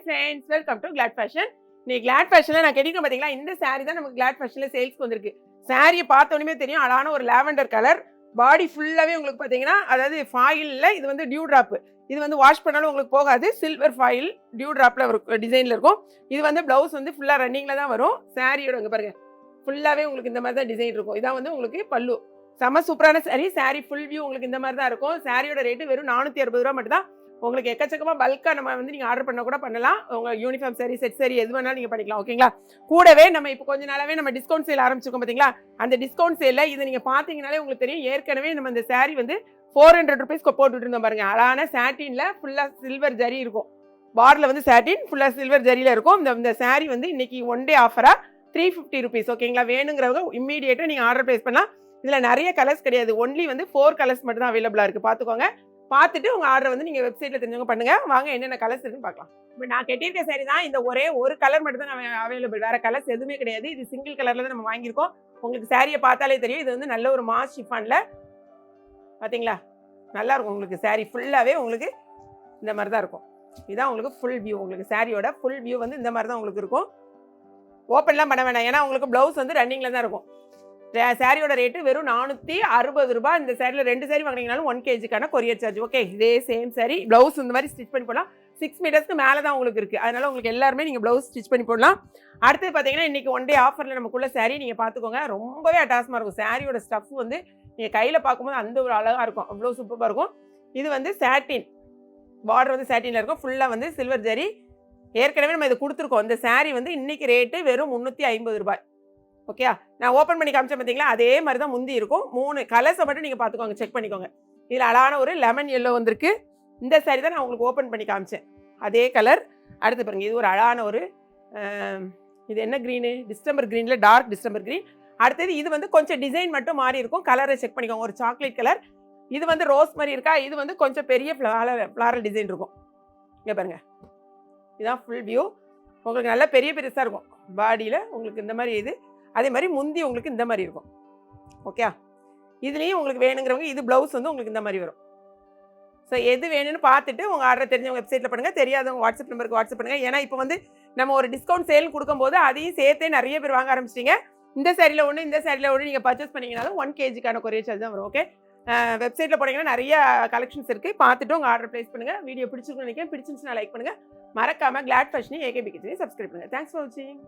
Friends, welcome to glad fashion. இன்னைக்கு glad ஃபேஷன்ல நான் கேட்டிருக்கேன் பாத்தீங்களா, இந்த saree தான் நமக்கு கிளாட் ஃபேஷன்ல சேல்ஸ்க்கு வந்திருக்கு. சாரியை பார்த்தோன்னே தெரியும், அழகான ஒரு லாவெண்டர் கலர். பாடி ஃபுல்லாவே உங்களுக்கு பாத்தீங்கன்னா, அதாவது ஃபாயில்ல இது வந்து டியூ டிராப். இது வந்து வாஷ் பண்ணாலும் உங்களுக்கு போகாது. சில்வர் ஃபாயில் டியூ டிராப்ல ஒரு டிசைன்ல இருக்கும். இது வந்து பிளவுஸ் வந்து ஃபுல்லா ரன்னிங்ல தான் வரும். சாரியோட இங்க பாருங்க, ஃபுல்லாவே உங்களுக்கு இந்த மாதிரி தான் டிசைன் இருக்கும். இதான் வந்து உங்களுக்கு பல்லு. செம சூப்பரான சாரி ஃபுல் வியூ உங்களுக்கு இந்த மாதிரி தான் இருக்கும். சாரியோட ரேட்டு வெறும் 460 ரூபா மட்டும் தான். உங்களுக்கு எக்கச்சக்கமாக பல்காக நம்ம வந்து நீங்கள் ஆர்டர் பண்ண கூட பண்ணலாம். உங்கள் யூனிஃபார்ம் சரி, செட் சரி, எது வேணாலும் நீங்கள் பண்ணிக்கலாம். ஓகேங்களா? கூடவே நம்ம இப்போ கொஞ்ச நாளாவே நம்ம டிஸ்கவுண்ட் சேல் ஆரம்பிச்சிருக்கோம் பார்த்தீங்களா? அந்த டிஸ்கவுண்ட் சேலில் இதை நீங்கள் பார்த்தீங்கனாலே உங்களுக்கு தெரியும். ஏற்கனவே நம்ம இந்த சாரி வந்து 400 ருபீஸ்க்கு போட்டுட்டு இருந்தோம் பாருங்க. அழகான சாட்டின்ல ஃபுல்லாக சில்வர் ஜரி இருக்கும். பார்டரில் வந்து சாட்டின் ஃபுல்லாக சில்வர் ஜரியில் இருக்கும். இந்த சாரி வந்து இன்னைக்கு ஒன் டே ஆஃபராக 350 ருபீஸ். ஓகேங்களா? வேணுங்கிறவங்க இம்மீடியேட்டாக நீங்கள் ஆர்டர் ப்ளேஸ் பண்ணலாம். இதில் நிறைய கலர்ஸ் கிடையாது. ஒன்லி வந்து 4 கலர்ஸ் மட்டும் தான் அவைலபிளாக இருக்குது. பார்த்துக்கோங்க. பார்த்துட்டு உங்கள் ஆர்டர் வந்து நீங்கள் வெப்சைட்டில் தெரிஞ்சவங்க பண்ணுங்கள். வாங்க என்னென்ன கலர்ஸ் இருக்குன்னு பார்க்கலாம். இப்போ நான் கட்டியிருக்க சாரி தான் இந்த ஒரே ஒரு கலர் மட்டும் தான் அவைலபிள். வேறு கலர்ஸ் எதுவுமே கிடையாது. இது சிங்கிள் கலரில் தான் நம்ம வாங்கியிருக்கோம். உங்களுக்கு சாரியை பார்த்தாலே தெரியும். இது வந்து நல்ல ஒரு மாஸ் ஷிஃபானில் பார்த்தீங்களா, நல்லா இருக்கும். உங்களுக்கு சாரி ஃபுல்லாகவே உங்களுக்கு இந்த மாதிரி தான் இருக்கும். இதுதான் உங்களுக்கு ஃபுல் வியூ. உங்களுக்கு சாரியோட ஃபுல் வியூ வந்து இந்த மாதிரி தான் உங்களுக்கு இருக்கும். ஓப்பன்லாம் பண்ண வேண்டாம், ஏன்னா உங்களுக்கு ப்ளவுஸ் வந்து ரன்னிங்கில் தான் இருக்கும். சாரியோட ரேட்டு வெறும் 460 ரூபா. இந்த சாரியில் 2 சாரி வாங்கினீங்கனாலும் 1 kgக்கான கொரியர் சார்ஜ். ஓகே, இதே சேம் சாரி ப்ளவுஸ் இந்த மாதிரி ஸ்டிச் பண்ணி போடலாம். 6 மீட்டர்ஸ்க்கு மேலே தான் உங்களுக்கு இருக்குது. அதனால் உங்களுக்கு எல்லாருமே நீங்கள் ப்ளவுஸ் ஸ்டிச் பண்ணி போடலாம். அடுத்து பார்த்தீங்கன்னா, இன்றைக்கி ஒன் டே ஆஃபரில் நமக்குள்ள சாரி நீங்கள் பார்த்துக்கோங்க. ரொம்பவே அட்டாசமாக இருக்கும். சாரியோட ஸ்டஃப் வந்து நீங்கள் கையில் பார்க்கும்போது அந்த ஒரு அழகாக இருக்கும். அவ்வளோ சூப்பராக இருக்கும். இது வந்து சாட்டின் பார்டர் வந்து சாட்டினில் இருக்கும். ஃபுல்லாக வந்து சில்வர் ஜரி. ஏற்கனவே நம்ம இது கொடுத்துருக்கோம். இந்த சாரி வந்து இன்றைக்கி ரேட்டு வெறும் 350 ரூபாய். ஓகே, நான் ஓப்பன் பண்ணி காமிச்சேன் பார்த்தீங்களா, அதே மாதிரி தான் முந்தி இருக்கும். 3 கலர்ஸை மட்டும் நீங்கள் பார்த்துக்கோங்க, செக் பண்ணிக்கோங்க. இதில் அழகான ஒரு லெமன் எல்லோ வந்திருக்கு. இந்த சாரி தான் நான் உங்களுக்கு ஓப்பன் பண்ணி காமிச்சேன், அதே கலர். அடுத்து பாருங்கள், இது ஒரு அழகான ஒரு இது என்ன க்ரீனு, டிஸ்டம்பர் க்ரீனில் டார்க் டிஸ்டம்பர் க்ரீன். அடுத்தது இது வந்து கொஞ்சம் டிசைன் மட்டும் மாறி இருக்கும். கலரை செக் பண்ணிக்கோங்க, ஒரு சாக்லேட் கலர். இது வந்து ரோஸ் மாதிரி இருக்கா, இது வந்து கொஞ்சம் பெரிய ஃப்ளாரல் டிசைன் இருக்கும். இங்கே பாருங்கள், இதுதான் ஃபுல் வியூ. உங்களுக்கு நல்லா பெரிய பெருசாக இருக்கும் பாடியில். உங்களுக்கு இந்த மாதிரி இது அதே மாதிரி முந்தி உங்களுக்கு இந்த மாதிரி இருக்கும். ஓகே, இதுலேயும் உங்களுக்கு வேணுங்கிறவங்க இது ப்ளவுஸ் வந்து உங்களுக்கு இந்த மாதிரி வரும். ஸோ எது வேணும்னு பார்த்துட்டு உங்கள் ஆர்டர் தெரிஞ்சவங்க வெப்சைட்டில் பண்ணுங்கள். தெரியாதவங்க வாட்ஸ்அப் நம்பருக்கு வாட்ஸ்அப் பண்ணுங்கள். ஏன்னா இப்போ வந்து நம்ம ஒரு டிஸ்கவுண்ட் சேல் கொடுக்கும்போது அதையும் சேர்த்தே நிறைய பேர் வாங்க ஆரம்பிச்சிட்டிங்க. இந்த சாரியில் ஒன்று, இந்த சாரியில் ஒன்று நீங்கள் பர்ச்சேஸ் பண்ணிங்கனாலும் 1 kgக்கான கொரியர் சார்ஜ் தான் வரும். ஓகே, வெப்சைட்டில் போனீங்கன்னா நிறைய கலெக்ஷன்ஸ் இருக்குது. பார்த்துட்டு உங்கள் ஆர்டர் ப்ளேஸ் பண்ணுங்கள். வீடியோ பிடிச்சிருக்குன்னு நினைக்கிறேன். பிடிச்சிருந்துச்சுன்னா லைக் பண்ணுங்கள். மறக்காமல் கிளாட் ஃபேஷனையும் ஏகேபி கிச்சனையும் சப்ஸ்கிரைப் பண்ணுங்கள். தேங்க்ஸ் ஃபார் வாட்சிங்.